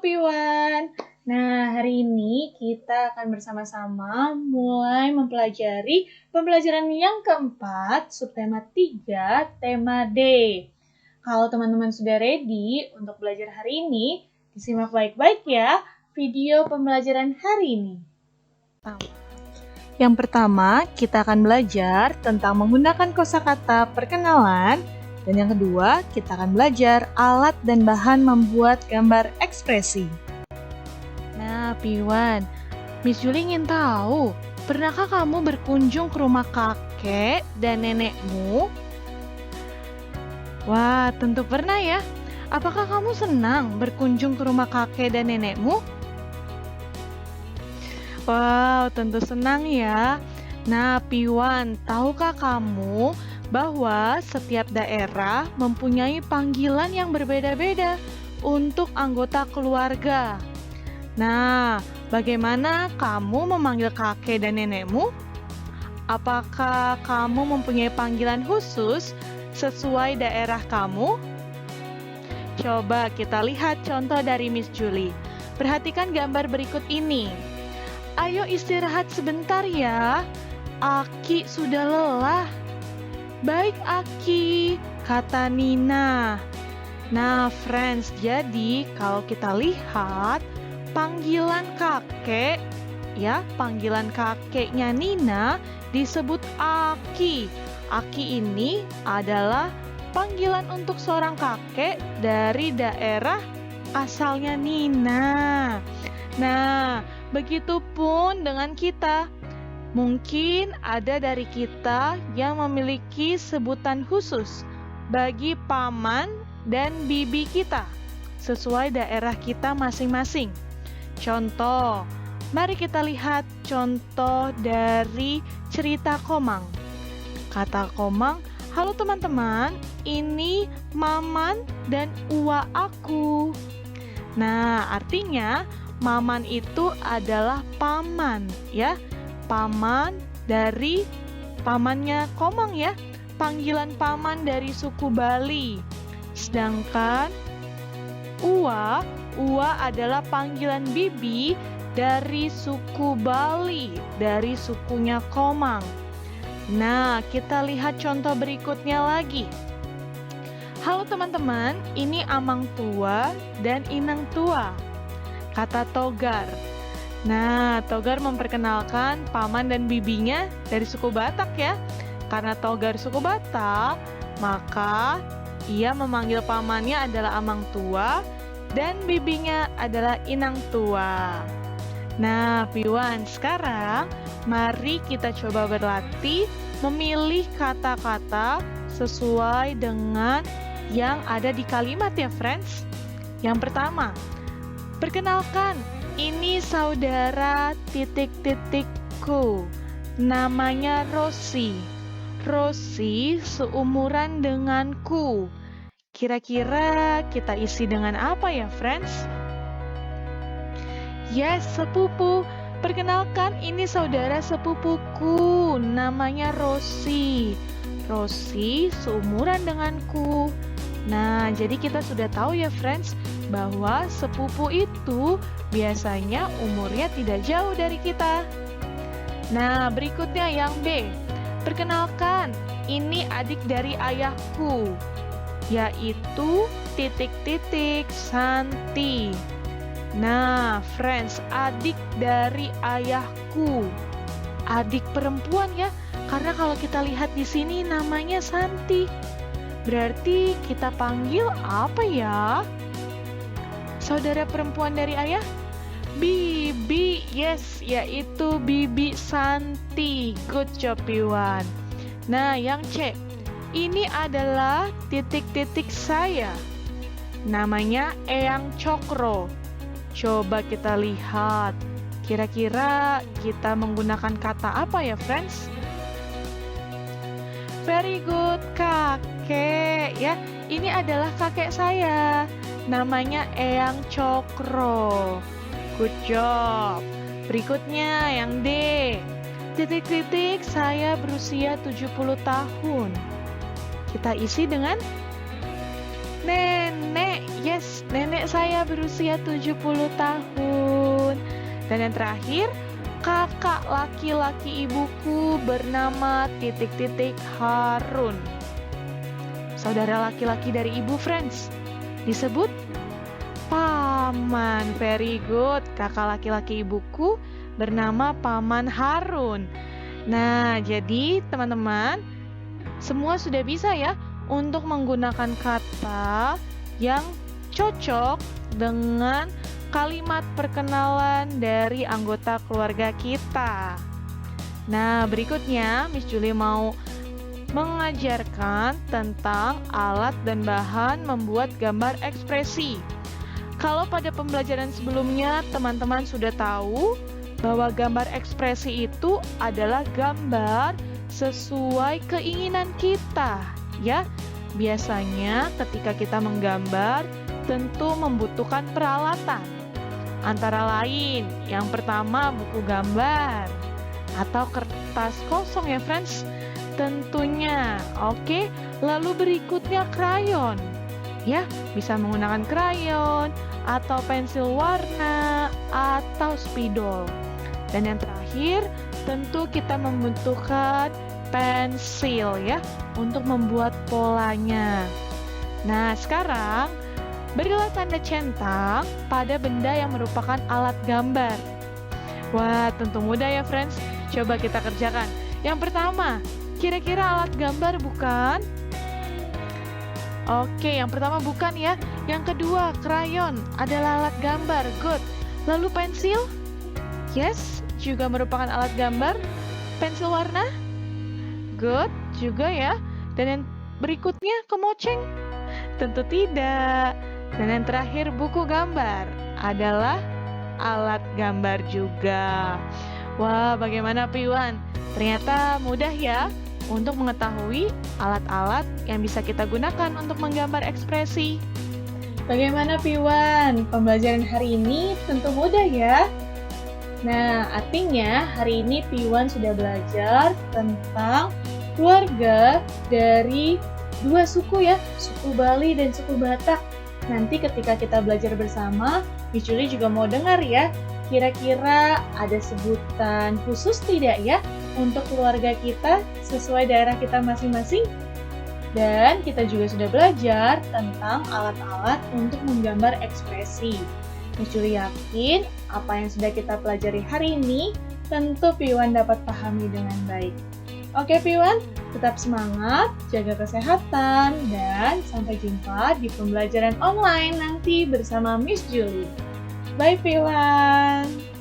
Piwan. Nah, hari ini kita akan bersama-sama mulai mempelajari pembelajaran yang keempat, subtema 3, tema D. Kalau teman-teman sudah ready untuk belajar hari ini, disimak baik-baik ya video pembelajaran hari ini. Yang pertama, kita akan belajar tentang menggunakan kosakata perkenalan. Dan yang kedua, kita akan belajar alat dan bahan membuat gambar ekspresi. Nah, Piwan, Miss Julie ingin tahu, pernahkah kamu berkunjung ke rumah kakek dan nenekmu? Wah, tentu pernah ya. Apakah kamu senang berkunjung ke rumah kakek dan nenekmu? Wow, tentu senang ya. Nah, Piwan, tahukah kamu bahwa setiap daerah mempunyai panggilan yang berbeda-beda untuk anggota keluarga? Nah, bagaimana kamu memanggil kakek dan nenekmu? Apakah kamu mempunyai panggilan khusus sesuai daerah kamu? Coba kita lihat contoh dari Miss Julie. Perhatikan gambar berikut ini. Ayo istirahat sebentar ya. Aki sudah lelah. Baik Aki, kata Nina. Nah, friends, jadi kalau kita lihat panggilan kakek, ya, panggilan kakeknya Nina disebut Aki. Aki ini adalah panggilan untuk seorang kakek dari daerah asalnya Nina. Nah, begitupun dengan kita. Mungkin ada dari kita yang memiliki sebutan khusus bagi paman dan bibi kita sesuai daerah kita masing-masing. Contoh, mari kita lihat contoh dari cerita Komang. Kata Komang, halo teman-teman, ini Maman dan Uwa aku. Nah, artinya Maman itu adalah paman, ya. Paman dari pamannya Komang ya, panggilan paman dari suku Bali. Sedangkan Uwa adalah panggilan bibi dari suku Bali, dari sukunya Komang. Nah, kita lihat contoh berikutnya lagi. Halo teman-teman, ini Amang tua dan Inang tua, kata Togar. Nah, Togar memperkenalkan paman dan bibinya dari suku Batak ya. Karena Togar suku Batak, maka ia memanggil pamannya adalah Amang tua dan bibinya adalah Inang tua. Nah, Piwan, sekarang mari kita coba berlatih memilih kata-kata sesuai dengan yang ada di kalimat ya, friends. Yang pertama, perkenalkan, ini saudara titik-titikku, namanya Rosi. Rosi seumuran denganku. Kira-kira kita isi dengan apa ya, friends? Yes, sepupu. Perkenalkan, ini saudara sepupuku, namanya Rosi. Rosi seumuran denganku. Nah, jadi kita sudah tahu ya, friends, bahwa sepupu itu biasanya umurnya tidak jauh dari kita. Nah, berikutnya yang B. Perkenalkan, ini adik dari ayahku, yaitu titik-titik Santi. Nah, friends, adik dari ayahku. Adik perempuan ya, karena kalau kita lihat di sini namanya Santi. Berarti kita panggil apa ya? Saudara perempuan dari ayah? Bibi, yes, yaitu Bibi Santi. Good job, Piwan. Nah, yang C. Ini adalah titik-titik saya. Namanya Eyang Cokro. Coba kita lihat. Kira-kira kita menggunakan kata apa ya, friends? Very good, kakek ya. Ini adalah kakek saya. Namanya Eyang Cokro. Good job. Berikutnya yang D. Titik-titik saya berusia 70 tahun. Kita isi dengan nenek. Yes, nenek saya berusia 70 tahun. Dan yang terakhir, kakak laki-laki ibuku bernama titik-titik Harun. Saudara laki-laki dari ibu, friends, disebut paman. Very good. Kakak laki-laki ibuku bernama Paman Harun. Nah, jadi teman-teman, semua sudah bisa ya untuk menggunakan kata yang cocok dengan kalimat perkenalan dari anggota keluarga kita. Nah, berikutnya Miss Julie mau mengajarkan tentang alat dan bahan membuat gambar ekspresi. Kalau pada pembelajaran sebelumnya teman-teman sudah tahu bahwa gambar ekspresi itu adalah gambar sesuai keinginan kita, ya. Biasanya ketika kita menggambar tentu membutuhkan peralatan. Antara lain, yang pertama buku gambar atau kertas kosong ya, friends. Tentunya, oke. Lalu berikutnya krayon. Ya, bisa menggunakan krayon atau pensil warna atau spidol. Dan yang terakhir, tentu kita membutuhkan pensil ya untuk membuat polanya. Nah, sekarang berilah tanda centang pada benda yang merupakan alat gambar. Wah, tentu mudah ya, friends. Coba kita kerjakan. Yang pertama, kira-kira alat gambar bukan? Oke, yang pertama bukan ya. Yang kedua, krayon adalah alat gambar. Good. Lalu pensil? Yes, juga merupakan alat gambar. Pensil warna? Good, juga ya. Dan yang berikutnya, kemoceng? Tentu tidak. Dan yang terakhir, buku gambar adalah alat gambar juga. Wah, bagaimana Piwan? Ternyata mudah ya untuk mengetahui alat-alat yang bisa kita gunakan untuk menggambar ekspresi. Bagaimana Piwan? Pembelajaran hari ini tentu mudah ya. Nah, artinya hari ini Piwan sudah belajar tentang keluarga dari dua suku ya, suku Bali dan suku Batak. Nanti ketika kita belajar bersama, Miss Julie juga mau dengar ya, kira-kira ada sebutan khusus tidak ya untuk keluarga kita sesuai daerah kita masing-masing? Dan kita juga sudah belajar tentang alat-alat untuk menggambar ekspresi. Miss Julie yakin apa yang sudah kita pelajari hari ini tentu Piwan dapat pahami dengan baik. Oke Piwan, tetap semangat, jaga kesehatan, dan sampai jumpa di pembelajaran online nanti bersama Miss Julie. Bye Piwan!